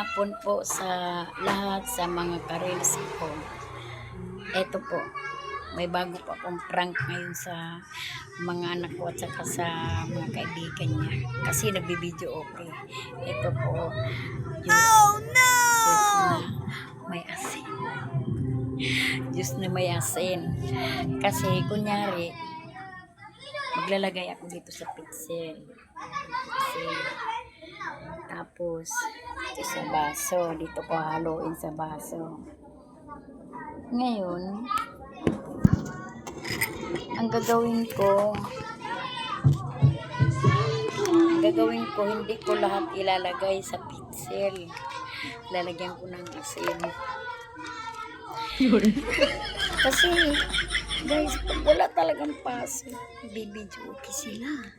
hapon po sa lahat sa mga karels ko. Ito po, may bago pa akong prank ngayon sa mga anak ko at saka sa mga kaibigan niya. Kasi nagbibideo okay. Ito po, Diyos na may asin. Diyos na may asin. Kasi kunyari, maglalagay ako dito sa pixel. Tapos, ito sa baso. Dito ko haluin sa baso. Ngayon, ang gagawin ko, hindi ko lahat ilalagay sa pixel. Lalagyan ko ng asin. Kasi, guys, pag wala talagang paso, bibidyo okay sila.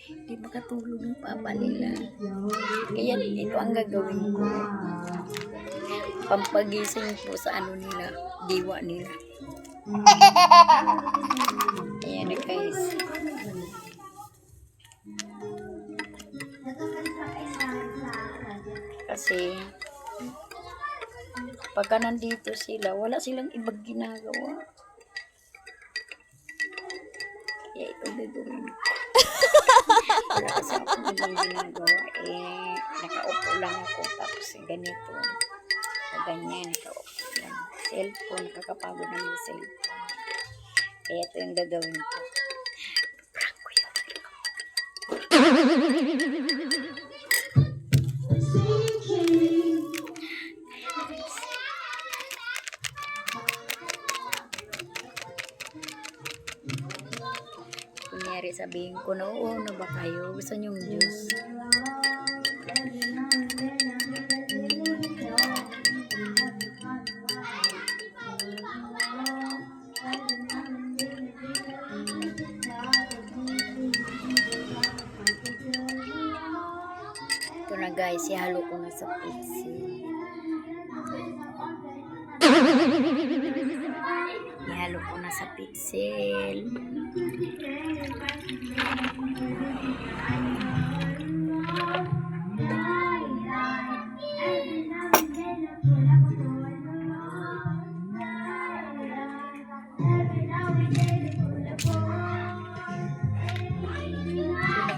Hindi makatulog yung papa nila. Kaya ito ang gagawin ko. Pampagising po sa ano nila, diwa nila. Ayan na guys. Kasi pagka nandito sila, wala silang ibang ginagawa. Kaya ito gagawin ko. Wala kasi akong ibang ginagawa. Nakaupo lang ako. Tapos ganito. Ganyan, nakaupo lang. Cellphone, nakakapagod na yung cellphone. Kaya ito yung gagawin ko. Prank ko yun. Kunyari sabihin ko na, oo, na ba kayo? Gusto niyong juice? Ito na guys, ihalo ko na sa pixel. Ihalo ko na sa pixel.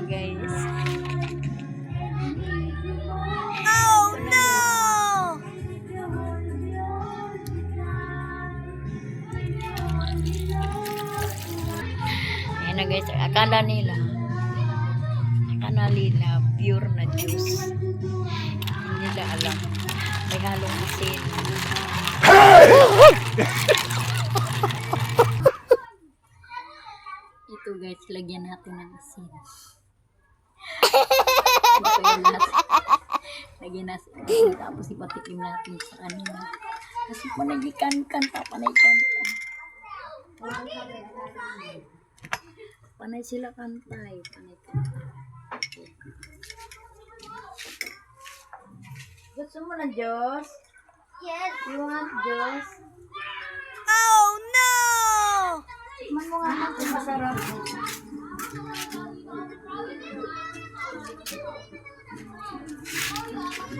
Guys. Oh no! Ayan na guys, akala nila pure na juice. Hindi nila alam. May halong asin. Ito guys, lagyan natin ng asin. Ito yung lagyan natin. Tapos ipatikim natin sa kanila. Kasi panay-kan-kan. Panay sila kantay. Gusto mo ng Diyos? Yes. You want Diyos? Oh no! Man mo nga kung masarap.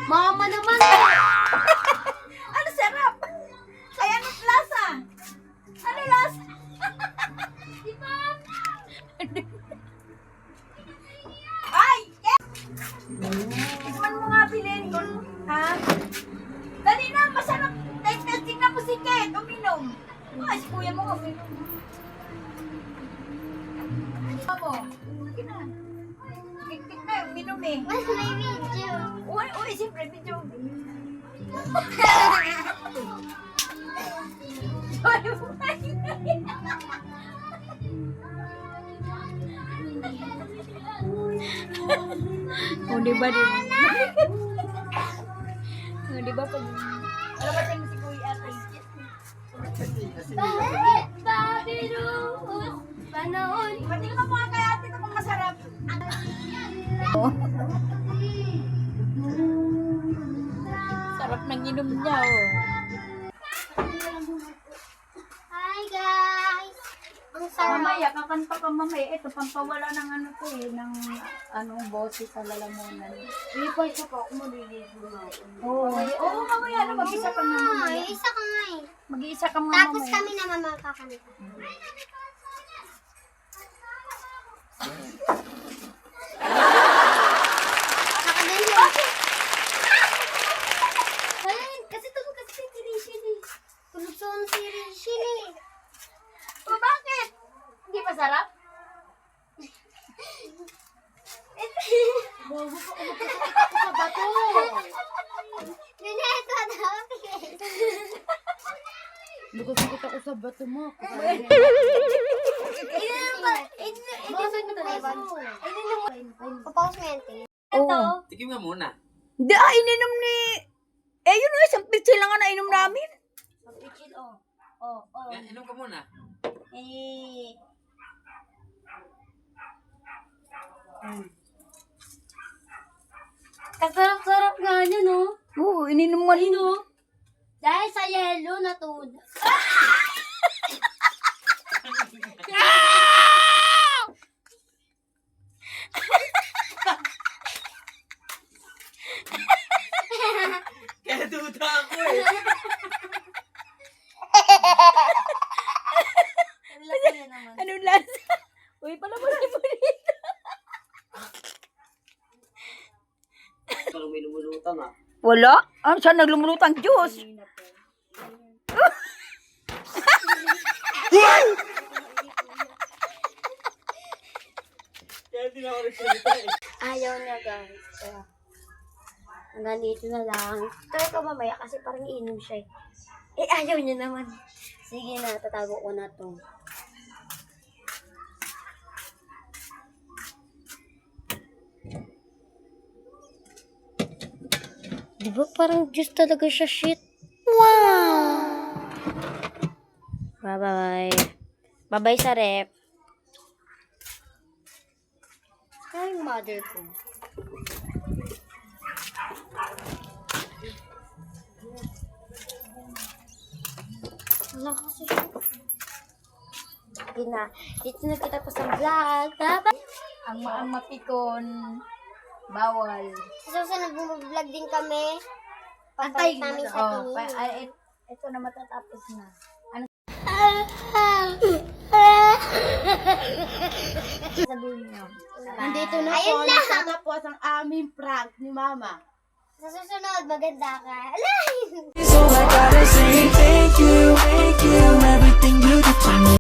Mama naman. Ano sarap? Ay, anong lasa? Ano lasa? Di ba? Ay! Tikman mo nga bilhin ko. Ha? Dali na, masarap. Testing na po si Ken. Uminom. Ay, si kuya mo uminom. Ano mo? Sige na. Tik na, uminom eh. Mas may video. Uy, siyempre, video. Oh, di ba? Oh, di ba pag... Alam ba tayo si Kuya Ate? Bakit? Babirus. Panahon. Pati ka mga kaya ate ito kung masarap. Sarap ng inom niya, oh. Hi guys. Ang Mamaya, kakanta ka mamaya. Ito, pampawala ng ano to eh, ng anong boses sa lalamunan. Hindi pa isa pa ako maliligo na. Oo, mamaya na, mag-isa ka na mamaya. Isa ka nga eh. Mag-isa ka nga Tapos mamaya. kami naman magkakanita. Nakagaling. Ay, kasi tulog kasi si Rachel eh. Tulog sa si Rachel eh. O, bakit? Hindi masarap? Bobo ko sa bato. Nineto daw. Lugot-lugot ako sa bato mo. Papaus mo yan, te. Oo. Tikim nga muna. Hindi, ininom ni... Eh, yun na, isang pitsil lang nga nainom namin. Inom ka muna. Kasarap-sarap nga niya, no? Oo, ininom nga rin. Dahil sa yelo na tuna. Kaya duda ako eh. Anong lasa? Uy, pala mo rin mo rin. Parang may lumulutang ah. Wala? Ah, saan naglumulutang Diyos? Kaya di na ako nagsalita eh. Ayaw niya, guys. Kaya, hanggang dito na lang. Try ko mamaya kasi parang inom siya eh. Eh, ayaw niya naman. Sige na, tatago ko na to. Di ba parang juice talaga siya, shit? Wow! Bye-bye. Bye-bye sa rep. Ay, mother ko. Wala kasi siya. Sige na. Dito na kita pa sa vlog. Bye-bye! Ang mapikon, bawal. Sa susunod bumag-vlog din kami. Antay Papalit namin sa oh, tingin. ito na matatapos na. Ano sabihin niyo? Nandito na Ayun po, na! natatapos ang aming prank ni Mama. Sa susunod, maganda ka. Alay! So I gotta say thank you,